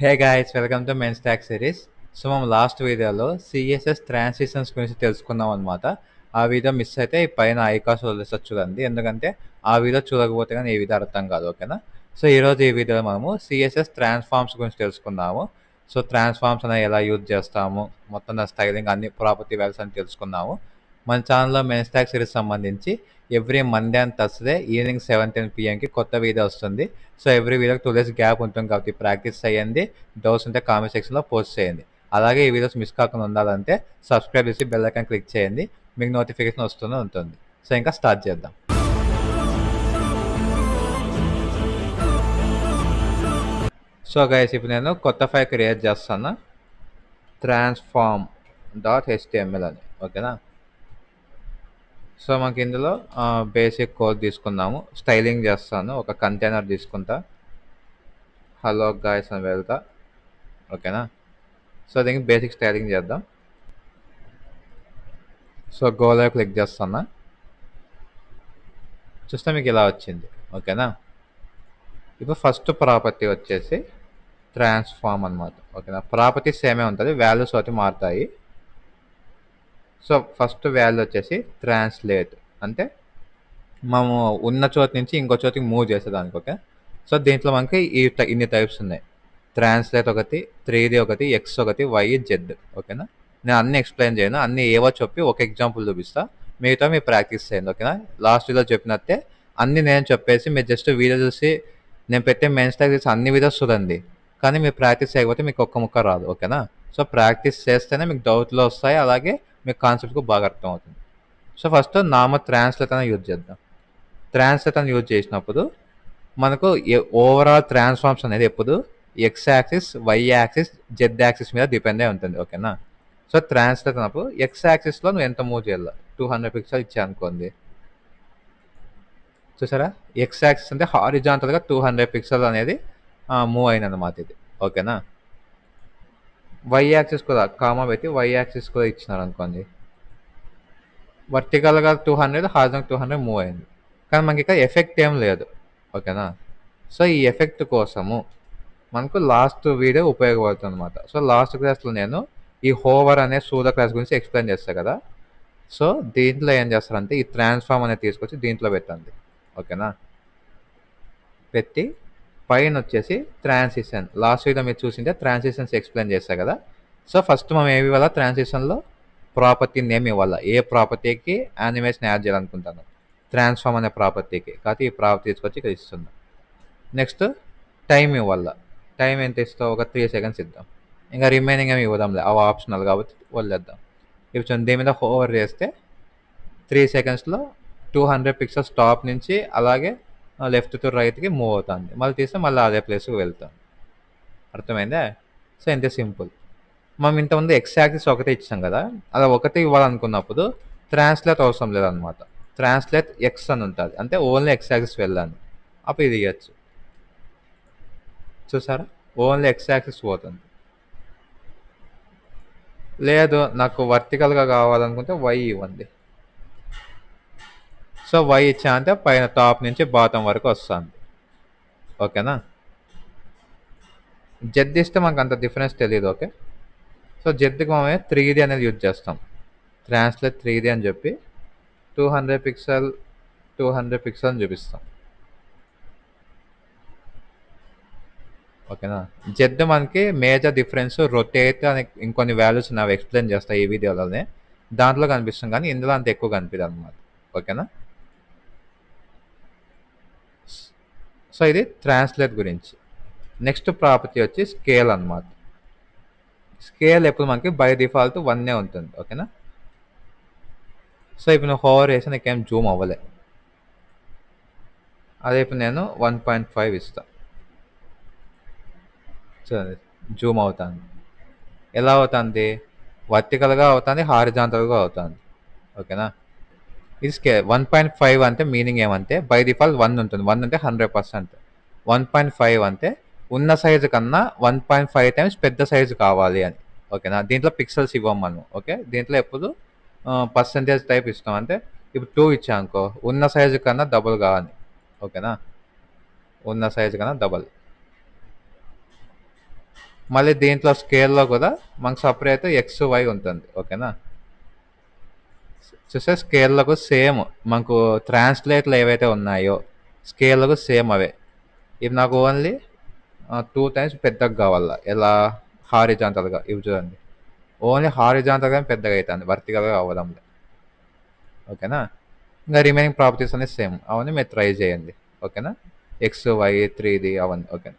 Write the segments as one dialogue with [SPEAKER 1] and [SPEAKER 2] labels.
[SPEAKER 1] Hey guys, welcome to men stock series. So మనం last వీడియోలో CSS transitions గురించి తెలుసుకున్నాం అనమాట. ఆ వీడియో మిస్ అయితే ఈ పైన ఐకాస్ వదిలేసొచ్చు చూడండి, ఎందుకంటే ఆ వీడియో చూడకపోతే కానీ ఈ వీడియో అర్థం కాదు. ఓకేనా? సో ఈరోజు ఈ వీడియోలో మనము సిఎస్ఎస్ ట్రాన్స్ఫార్మ్స్ గురించి తెలుసుకుందాము. సో ట్రాన్స్ఫార్మ్స్ అనేవి ఎలా యూజ్ చేస్తాము, మొత్తం దాని స్టైలింగ్, అన్ని ప్రాపర్టీ వాల్యూస్ అని తెలుసుకున్నాము. మన ఛానల్లో మెన్ స్టాక్ సిరీస్ సంబంధించి every Monday and Thursday evening 7:10 PM కొత్త వీడియో వస్తుంది. సో ఎవ్రీ వీడియోకి 2 days గ్యాప్ ఉంటుంది కాబట్టి ప్రాక్టీస్ చేయండి. డౌట్స్ ఉంటే కామెంట్ సెక్షన్లో పోస్ట్ చేయండి. అలాగే ఈ వీడియోస్ మిస్ కాకుండా ఉండాలంటే సబ్స్క్రైబ్ చేసి బెల్ ఐకాన్ క్లిక్ చేయండి. మీకు నోటిఫికేషన్ వస్తూనే ఉంటుంది. సో ఇంకా స్టార్ట్ చేద్దాం. సో గైస్, ఇప్పుడు నేను కొత్త ఫైల్ క్రియేట్ చేస్తాను, transform.html అని. ఓకేనా? సో మనకి ఇందులో బేసిక్ కోడ్ తీసుకుందాము. స్టైలింగ్ చేస్తాను, ఒక కంటైనర్ తీసుకుంటా, హలో గాయస్ అని వెళ్తా. ఓకేనా? సో దీనికి బేసిక్ స్టైలింగ్ చేద్దాం. సో గోలో క్లిక్ చేస్తున్నా, చూస్తే మీకు ఇలా వచ్చింది. ఓకేనా? ఇప్పుడు ఫస్ట్ ప్రాపర్టీ వచ్చేసి ట్రాన్స్ఫార్మ్ అనమాట. ఓకేనా? ప్రాపర్టీ సేమే ఉంటుంది, వాల్యూస్ ఒకటి మారుతాయి. సో ఫస్ట్ వాల్యూ వచ్చేసి ట్రాన్స్లేట్, అంటే మనము ఉన్న చోటు నుంచి ఇంకో చోటికి మూవ్ చేసేదానికి. ఓకే? సో దీంట్లో మనకి ఇన్ని టైప్స్ ఉన్నాయి. ట్రాన్స్లేట్ ఒకటి, 3D ఒకటి, ఎక్స్ ఒకటి, వై, జెడ్. ఓకేనా? నేను అన్ని ఎక్స్ప్లెయిన్ చేయను, అన్ని ఏవో చెప్పి ఒక ఎగ్జాంపుల్ చూపిస్తా, మిగతా మీరు ప్రాక్టీస్ చేయండి. ఓకేనా? లాస్ట్ వీడియో చెప్పినట్టే అన్ని నేను చెప్పేసి మీరు జస్ట్ వీడియో చూసి, నేను పెట్టే మెయిన్ స్టాక్ చేసి అన్ని వీడియోస్ చూడండి, కానీ మీరు ప్రాక్టీస్ చేయకపోతే మీకు ఒక్క ముక్క రాదు. ఓకేనా? సో ప్రాక్టీస్ చేస్తేనే మీకు డౌట్లు వస్తాయి, అలాగే మీకు కాన్సెప్ట్కు బాగా అర్థం అవుతుంది. సో ఫస్ట్ నామ ట్రాన్స్లేట్ అని యూజ్ చేద్దాం. ట్రాన్స్లేట్ అని యూజ్ చేసినప్పుడు మనకు ఓవరాల్ ట్రాన్స్ఫార్మ్స్ అనేది ఎప్పుడు X axis, Y axis, Z axis మీద డిపెండ్ అయి ఉంటుంది. ఓకేనా? సో ట్రాన్స్లేట్ అన్నప్పుడు ఎక్స్ యాక్సిస్లో నువ్వు ఎంత మూవ్ చేయాలి, 200 పిక్సెల్ ఇచ్చా అనుకోండి. చూసారా? ఎక్స్ యాక్సిస్ అంటే హారిజాంటల్గా 200 పిక్సెల్ అనేది మూవ్ అయింది అన్నమాట ఇది. ఓకేనా? వై యాక్సిస్ కూడా కామా పెట్టి వై యాక్సిస్ కూడా ఇచ్చినారు అనుకోండి, వర్టికల్గా 200, హారిజాంటల్ 200 మూవ్ అయింది. కానీ మనకి ఇక్కడ ఎఫెక్ట్ ఏం లేదు. ఓకేనా? సో ఈ ఎఫెక్ట్ కోసము మనకు లాస్ట్ వీడియో ఉపయోగపడుతుంది అనమాట. సో లాస్ట్ క్లాస్లో నేను ఈ హోవర్ అనే సూడో క్లాస్ గురించి ఎక్స్ప్లెయిన్ చేస్తాను కదా. సో దీంట్లో ఏం చేస్తారంటే ఈ ట్రాన్స్ఫార్మ్ అనేది తీసుకొచ్చి దీంట్లో పెట్టండి. ఓకేనా? పెట్టి పైన వచ్చేసి ట్రాన్సిషన్, లాస్ట్ వీడియో మీరు చూసింటే ట్రాన్సిషన్స్ ఎక్స్ప్లెయిన్ చేస్తాను కదా. సో ఫస్ట్ మనం ఏమి ఇవ్వాలా, ట్రాన్సిషన్లో ప్రాపర్టీ నేమ్ ఇవ్వాలా. ఏ ప్రాపర్టీకి యానిమేషన్ యాడ్ చేయాలనుకుంటాను, ట్రాన్స్ఫార్మ్ అనే ప్రాపర్టీకి, కాబట్టి ఈ ప్రాపర్టీ తీసుకొచ్చి ఇక్కడ ఇస్తున్నాం. నెక్స్ట్ టైం ఇవ్వాల. టైం ఎంత ఇస్తావు, ఒక 3 seconds ఇద్దాం. ఇంకా రిమైనింగ్ ఏమి ఇవ్వదాంలే, అవి ఆప్షనల్ కాబట్టి వదిలేద్దాం. ఇప్పుడు దీని మీద హోవర్ చేస్తే 3 secondsలో 200 పిక్సెల్స్ టాప్ నుంచి అలాగే లెఫ్ట్ టు రైట్కి మూవ్ అవుతుంది. మళ్ళీ తీస్తే మళ్ళీ అదే ప్లేస్కి వెళ్తాం. అర్థమైందా? సో ఇంతే సింపుల్. మనం ఇంతకుముందు ఎక్స్ యాక్సిస్ ఒకటే ఇచ్చాం కదా, అలా ఒకటే ఇవ్వాలనుకున్నప్పుడు ట్రాన్స్లేట్ అవసరం లేదనమాట. ట్రాన్స్లేట్ ఎక్స్ అని ఉంటుంది, అంటే ఓన్లీ ఎక్స్ యాక్సిస్ వెళ్ళాలి, అప్పుడు ఇది ఇవ్వచ్చు. చూసారా? ఓన్లీ ఎక్స్ యాక్సిస్ పోతుంది. లేదు నాకు వర్టికల్గా కావాలనుకుంటే వై ఇవ్వండి. సో వై ఇచ్చా అంటే పైన టాప్ నుంచి బాటం వరకు వస్తుంది. ఓకేనా? జెడ్ ఇస్తే మనకు అంత డిఫరెన్స్ తెలియదు. ఓకే? సో జెడ్కి మనం 3D అనేది యూజ్ చేస్తాం. ట్రాన్స్లేట్ 3D అని చెప్పి 200 పిక్సెల్ 200 పిక్సెల్ అని చూపిస్తాం. ఓకేనా? జెడ్ మనకి మేజర్ డిఫరెన్స్ రొటేట్ అని ఇంకొన్ని వాల్యూస్ నాకు ఎక్స్ప్లెయిన్ చేస్తాయి ఈ వీడియోలోనే, దాంట్లో కనిపిస్తుంది, కానీ ఇందులో అంత ఎక్కువ కనిపిదు అనమాట. ఓకేనా? సో ఇది ట్రాన్స్లేట్ గురించి. నెక్స్ట్ ప్రాపర్టీ వచ్చి స్కేల్ అనమాట. స్కేల్ ఎప్పుడు మనకి బై డిఫాల్ట్ 1 ఉంటుంది. ఓకేనా? సో ఇప్పుడు నేను హోవర్ వేసి నీకేం జూమ్ అవ్వలే, అదే ఇప్పుడు నేను 1.5 ఇస్తాను. చూడండి, జూమ్ అవుతుంది. ఎలా అవుతుంది? వర్టికల్గా అవుతుంది, హారిజాంటల్గా అవుతుంది. ఓకేనా? ఇది స్కేల్ 1.5 అంటే మీనింగ్ ఏమంటే బై డిఫాల్ట్ 1 ఉంటుంది. 1 అంటే 100%. 1.5 అంటే ఉన్న సైజు కన్నా 1.5 టైమ్స్ పెద్ద సైజు కావాలి అని. ఓకేనా? దీంట్లో పిక్సెల్స్ ఇవ్వం మనం. ఓకే? దీంట్లో ఎప్పుడు పర్సంటేజ్ టైప్ ఇస్తాం, అంటే ఇప్పుడు 2 ఇచ్చా అనుకో, ఉన్న సైజు కన్నా డబుల్ కావాలి. ఓకేనా? ఉన్న సైజు కన్నా డబుల్. మళ్ళీ దీంట్లో స్కేల్‌లో కూడా మనకు సెపరేట్ ఎక్స్, వై ఉంటుంది. ఓకేనా? చూస్తే స్కేల్‌లకు సేమ్ మనకు ట్రాన్స్‌లేట్‌లో ఏవైతే ఉన్నాయో స్కేల్‌లకు సేమ్ అవే. ఇవి నాకు ఓన్లీ 2 టైమ్స్ పెద్దగా కావాల. ఎలా? హారిజాంటల్‌గా. ఇవి చూడండి. ఓన్లీ హారిజాంటల్‌గానే పెద్దగా అయితాంది. వర్టికల్‌గా అవ్వడం లే. ఓకేనా? ఇంకా రిమైనింగ్ ప్రాపర్టీస్ అన్నీ సేమ్. అవన్నీ మీరు ట్రై చేయండి. ఓకేనా? ఎక్స్, వై, 3D అవన్నీ. ఓకే.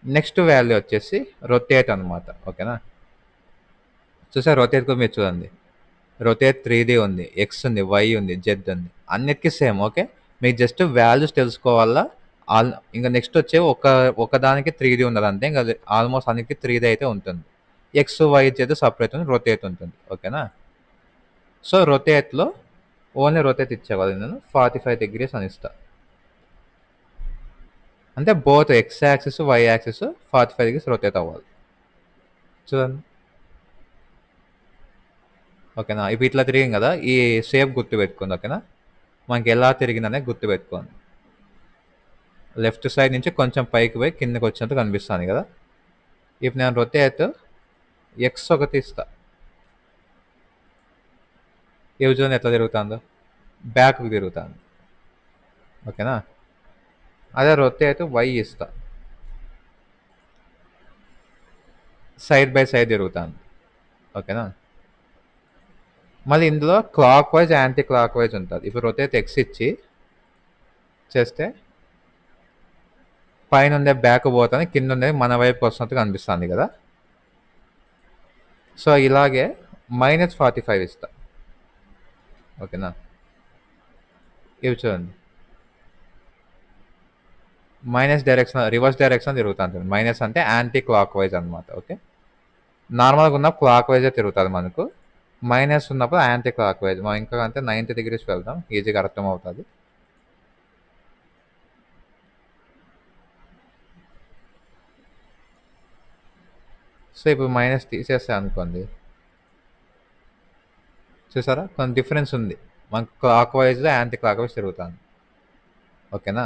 [SPEAKER 1] నెక్స్ట్ వాల్యూ వచ్చేసి రొటేట్ అనమాట. ఓకేనా? చూసారా రొటేట్ కూడా మీరు చూడండి. రొటేట్ 3D ఉంది, ఎక్స్ ఉంది, వై ఉంది, జెడ్ ఉంది. అన్నిటికీ సేమ్. ఓకే. మీకు జస్ట్ వాల్యూస్ తెలుసుకోవాలా. ఇంకా నెక్స్ట్ వచ్చే ఒకదానికి 3D ఉండదు అంతే. ఇంకా ఆల్మోస్ట్ అన్నిటికీ 3D అయితే ఉంటుంది. ఎక్స్, వై, జెడ్ సపరేట్ ఉంది, రొటేట్ ఉంటుంది. ఓకేనా? సో రొటేట్లో ఓన్లీ రొటేట్ ఇచ్చేవాళ్ళు నేను 45 డిగ్రీస్ అని ఇస్తా. అంటే both X axis, Y axis 45 degrees rotate అవ్వాలి. చూడండి. ఓకేనా? ఇప్పుడు ఇట్లా తిరిగింది కదా, ఈ షేప్ గుర్తుపెట్టుకోండి. ఓకేనా? మనకి ఎలా తిరిగిందనే గుర్తుపెట్టుకోండి. లెఫ్ట్ సైడ్ నుంచి కొంచెం పైకి పోయి కిందకి వచ్చినట్టు కనిపిస్తుంది కదా. ఇప్పుడు నేను రొటేట్ ఎక్స్ ఒకటి ఇస్తా. ఈ చూడండి ఎట్లా తిరుగుతుందో, బ్యాక్కి తిరుగుతుంది. ఓకేనా? అదే రొటేట్ వై ఇస్తా, సైడ్ బై సైడ్ తిరుగుతుంది. ఓకేనా? మళ్ళీ ఇందులో clock wise, anti clock wise ఉంటుంది. ఇప్పుడు రొటేట్ ఎక్స్ ఇచ్చి చేస్తే పైన ఉండే బ్యాక్ పోతాను, కింద ఉండేది మన వైపు వస్తున్నట్టుగా అనిపిస్తుంది కదా. సో ఇలాగే -45 ఇస్తా. ఓకేనా? ఇవి చూడండి, మైనస్ డైరెక్షన్, రివర్స్ డైరెక్షన్ తిరుగుతుంది. మైనస్ అంటే యాంటీ క్లాక్ వైజ్ అనమాట. ఓకే. నార్మల్గా ఉన్న క్లాక్ వైజే తిరుగుతుంది మనకు. మైనస్ ఉన్నప్పుడు యాంటీ క్లాక్ వైజ్. మనం ఇంకా అంటే 90 డిగ్రీస్ వెళ్దాం, ఈజీగా అర్థమవుతుంది. సో ఇప్పుడు మైనస్ తీసేస్తే అనుకోండి, చూసారా కొంచెం డిఫరెన్స్ ఉంది. మనకు క్లాక్ వైజ్లో యాంటీ క్లాక్ వైజ్ తిరుగుతుంది. ఓకేనా?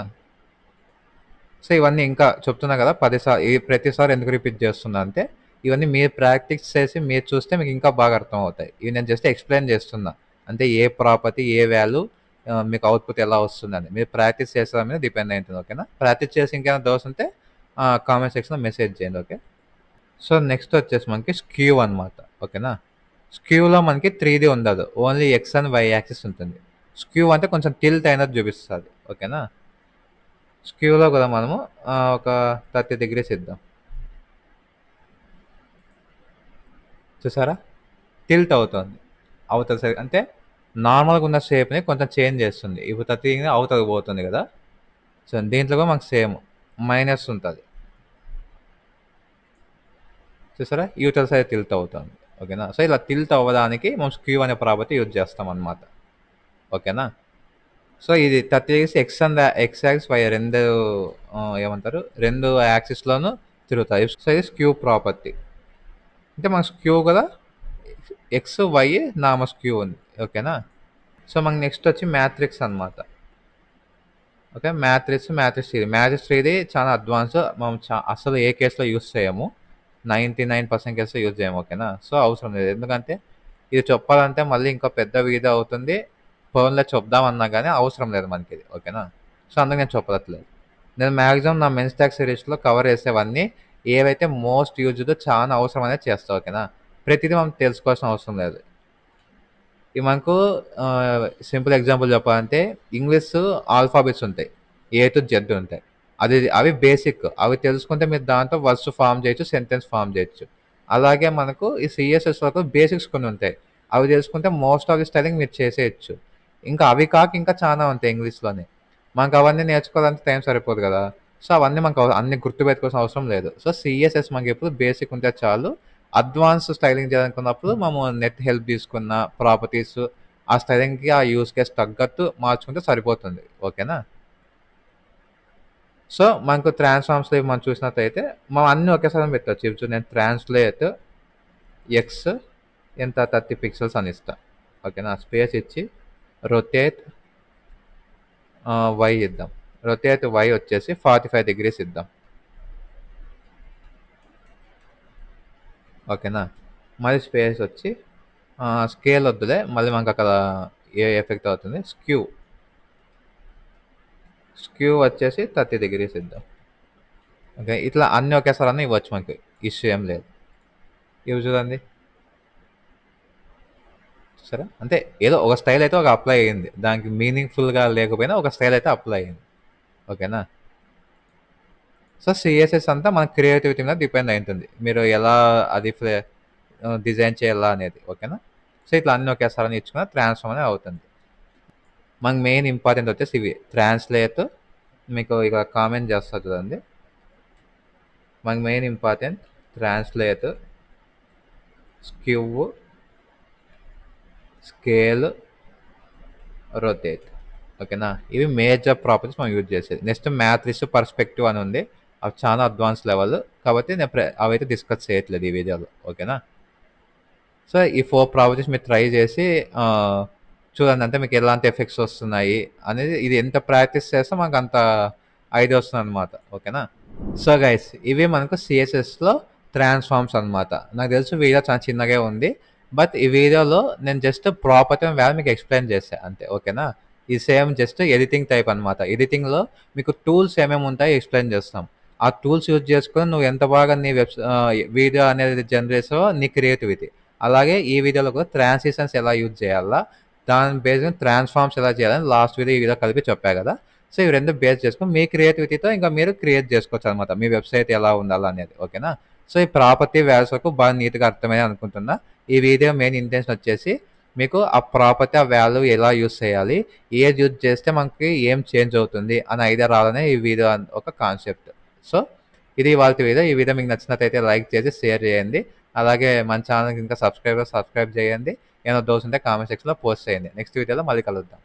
[SPEAKER 1] సో ఇవన్నీ ఇంకా చెప్తున్నా కదా, 10 సార్లు ప్రతిసారి ఎందుకు రిపీట్ చేస్తున్నా అంటే, ఇవన్నీ మీరు ప్రాక్టీస్ చేసి మీరు చూస్తే మీకు ఇంకా బాగా అర్థం అవుతాయి. ఇవి నేను జస్ట్ ఎక్స్ప్లెయిన్ చేస్తున్నా. అంటే ఏ ప్రాపర్టీ, ఏ వాల్యూ, మీకు అవుట్పుట్ ఎలా వస్తుందని మీరు ప్రాక్టీస్ చేసే మీద డిపెండ్ అయి ఉంటుంది. ఓకేనా? ప్రాక్టీస్ చేసి ఇంకేమైనా డౌట్స్ ఉంటే కామెంట్ సెక్షన్లో మెసేజ్ చేయండి. ఓకే. సో నెక్స్ట్ వచ్చేసి మనకి స్క్యూ అనమాట. ఓకేనా? స్క్యూలో మనకి 3D ఉండదు, only X and Y axis ఉంటుంది. స్క్యూ అంటే కొంచెం టిల్ట్ అయినట్టు చూపిస్తుంది. ఓకేనా? స్క్యూలో కూడా మనము ఒక 30 డిగ్రీస్ ఇద్దాం. చూసారా టిల్ట్ అవుతుంది అవతల సైడ్. అంటే నార్మల్గా ఉన్న షేప్ని కొంచెం చేంజ్ చేస్తుంది. ఇప్పుడు 30 అవతలకి పోతుంది కదా. సో దీంట్లో కూడా మనకు సేమ్ మైనస్ ఉంటుంది. చూసారా యూటల్ సైడ్ టిల్ట్ అవుతుంది. ఓకేనా? సో ఇలా టిల్ట్ అవ్వడానికి మనం స్క్యూ అనే ప్రాపర్టీ యూజ్ చేస్తాం అనమాట. ఓకేనా? సో ఇది 30 X and X axis Y రెండు ఏమంటారు, రెండు యాక్సిస్లోనూ తిరుగుతాయి. సో ఇది స్క్యూ ప్రాపర్టీ. అంటే మన స్క్యూ కదా, ఎక్స్ వై నామ స్క్యూ ఉంది. ఓకేనా? సో మనకి నెక్స్ట్ వచ్చి మ్యాట్రిక్స్ అనమాట. ఓకే. మ్యాట్రిక్స్ త్రీది చాలా అడ్వాన్స్. మనం అసలు ఏ కేసులో యూస్ చేయము. 99% కేసులో యూజ్ చేయము. ఓకేనా? సో అవసరం లేదు. ఎందుకంటే ఇది చెప్పాలంటే మళ్ళీ ఇంకా పెద్ద వీడియో అవుతుంది. ఫోన్లో చెప్దామన్నా కానీ అవసరం లేదు మనకి ఇది. ఓకేనా? సో అందుకు నేను చెప్పట్లేదు. నేను మ్యాక్సిమం నా మెన్స్ ట్యాక్ సిరీస్లో కవర్ చేసేవన్నీ ఏవైతే మోస్ట్ యూజ్డ్, చాలా అవసరం అనేది చేస్తా. ఓకేనా? ప్రతిదీ మనం తెలుసుకోవాల్సిన అవసరం లేదు. ఇవి మనకు సింపుల్ ఎగ్జాంపుల్ చెప్పాలంటే ఇంగ్లీష్ ఆల్ఫాబెట్స్ ఉంటాయి, ఏ టు జెడ్ ఉంటాయి. అవి బేసిక్. అవి తెలుసుకుంటే మీరు దాంతో వర్డ్స్ ఫామ్ చేయొచ్చు, సెంటెన్స్ ఫామ్ చేయొచ్చు. అలాగే మనకు ఈ సిఎస్ఎస్ వరకు బేసిక్స్ కొన్ని ఉంటాయి. అవి తెలుసుకుంటే మోస్ట్ ఆఫ్ ది స్టైలింగ్ మీరు చేసేయచ్చు. ఇంకా అవి కాక ఇంకా చాలా ఉంటాయి ఇంగ్లీష్లోనే. మనకు అవన్నీ నేర్చుకోవాలంటే టైం సరిపోదు కదా. సో అవన్నీ మనకు అన్ని గుర్తుపెట్టుకోవాల్సిన అవసరం లేదు. సో సిఎస్ఎస్ మనకి ఎప్పుడు బేసిక్ ఉంటే చాలు. అడ్వాన్స్ స్టైలింగ్ చేయాలనుకున్నప్పుడు మనము నెట్ హెల్ప్ తీసుకున్న ప్రాపర్టీస్ ఆ స్టైలింగ్కి, ఆ యూస్ కేస్ తగ్గట్టు మార్చుకుంటే సరిపోతుంది. ఓకేనా? సో మనకు ట్రాన్స్ఫార్మ్స్లో మనం చూసినట్టయితే మనం అన్నీ ఒకేసారి పెట్టచ్చు. ఇప్పుడు నేను ట్రాన్స్లేట్ ఎక్స్ ఎంత 30 పిక్సెల్స్ అని ఇస్తా. ఓకేనా? స్పేస్ ఇచ్చి రొటేట్ వై ఇద్దాం. రొటేట్ వై వచ్చేసి 45 డిగ్రీస్ ఇద్దాం. ఓకేనా. మళ్ళీ స్పేస్ వచ్చి స్కేల్ వద్దులే, మళ్ళీ మనకు అక్కడ ఏ ఎఫెక్ట్ అవుతుంది, స్క్యూ స్క్యూ వచ్చేసి 30 degrees ఇద్దాం. ఓకే, ఇట్లా అన్ని ఒకేసారి అన్నీ ఇవ్వచ్చు, మనకి ఇష్యూ ఏం లేదు. ఇవి చూడండి, సరే అంటే ఏదో ఒక స్టైల్ అయితే ఒక అప్లై అయ్యింది, దానికి మీనింగ్ఫుల్గా లేకపోయినా ఒక స్టైల్ అయితే అప్లై అయ్యింది. ఓకేనా. సో సిఎస్ఎస్ అంతా మన క్రియేటివిటీ మీద డిపెండ్ అయి ఉంటుంది, మీరు ఎలా అది డిజైన్ చేయాలా అనేది. ఓకేనా. సో ఇట్లా అన్ని ఒకేసారి నేర్చుకున్న ట్రాన్స్ఫార్మ్ అనేది అవుతుంది. మనకు మెయిన్ ఇంపార్టెంట్ వచ్చేసి ఇవి ట్రాన్స్లేట్, మీకు ఇక కామెంట్ చేస్తా చూడండి. మనకు main important translate, skew, scale, rotate. ఓకేనా. ఇవి మేజర్ ప్రాపర్టీస్ మనం యూజ్ చేసేది. నెక్స్ట్ మ్యాట్రిక్స్, పర్స్పెక్టివ్ అని ఉంది, అవి చాలా అడ్వాన్స్ లెవెల్ కాబట్టి నేను అవైతే డిస్కస్ చేయట్లేదు ఈ వీడియోలో. ఓకేనా. సో ఈ 4 ప్రాపర్టీస్ మీరు ట్రై చేసి చూడండి, అంటే మీకు ఎలాంటి ఎఫెక్ట్స్ వస్తున్నాయి అనేది. ఇది ఎంత ప్రాక్టీస్ చేస్తే మనకు అంత ఐడియా వస్తుంది అనమాట. ఓకేనా. సో గైస్, ఇవి మనకు సిఎస్ఎస్లో ట్రాన్స్ఫార్మ్స్ అనమాట. నాకు తెలుసు వీడియో చాలా చిన్నగా ఉంది, బట్ ఈ వీడియోలో నేను జస్ట్ ప్రాపర్టీ వాల్యూ మీకు ఎక్స్ప్లెయిన్ చేస్తాను అంతే. ఓకేనా. ఈ సేమ్ జస్ట్ ఎడిటింగ్ టైప్ అనమాట. ఎడిటింగ్లో మీకు టూల్స్ ఏమేమి ఉంటాయో ఎక్స్ప్లెయిన్ చేస్తాం. ఆ టూల్స్ యూజ్ చేసుకొని నువ్వు ఎంత బాగా నీ వీడియో అనేది జనరేట్ చేసావో నీ క్రియేటివిటీ. అలాగే ఈ వీడియోలో కూడా ట్రాన్సిషన్స్ ఎలా యూజ్ చేయాలా, దాని బేస్డ్ ట్రాన్స్ఫార్మ్స్ ఎలా చేయాలని లాస్ట్ వీడియో ఈ వీడియో కలిపి చెప్పా కదా. సో ఇవి రెండు బేస్ చేసుకొని మీ క్రియేటివిటీతో ఇంకా మీరు క్రియేట్ చేసుకోవచ్చు అనమాట, మీ వెబ్సైట్ ఎలా ఉండాలి అనేది. ఓకేనా. సో ఈ ప్రాపర్టీ వాల్యూస్ వరకు బాగా నీట్గా అర్థమైంది అనుకుంటున్నా. ఈ వీడియో మెయిన్ ఇంటెన్షన్ వచ్చేసి మీకు ఆ ప్రాపర్టీ, ఆ వాల్యూ ఎలా యూజ్ చేయాలి, ఏది యూజ్ చేస్తే మనకి ఏం చేంజ్ అవుతుంది అని ఐడియా రావాలనే ఈ వీడియో ఒక కాన్సెప్ట్. సో ఇది వాళ్ళ వీడియో. ఈ వీడియో మీకు నచ్చినట్టయితే లైక్ చేసి షేర్ చేయండి. అలాగే మన ఛానల్కి ఇంకా సబ్స్క్రైబ్ చేయండి. ఏమైనా డౌట్స్ ఉంటే కామెంట్ సెక్షన్లో పోస్ట్ చేయండి. నెక్స్ట్ వీడియోలో మళ్ళీ కలుద్దాం.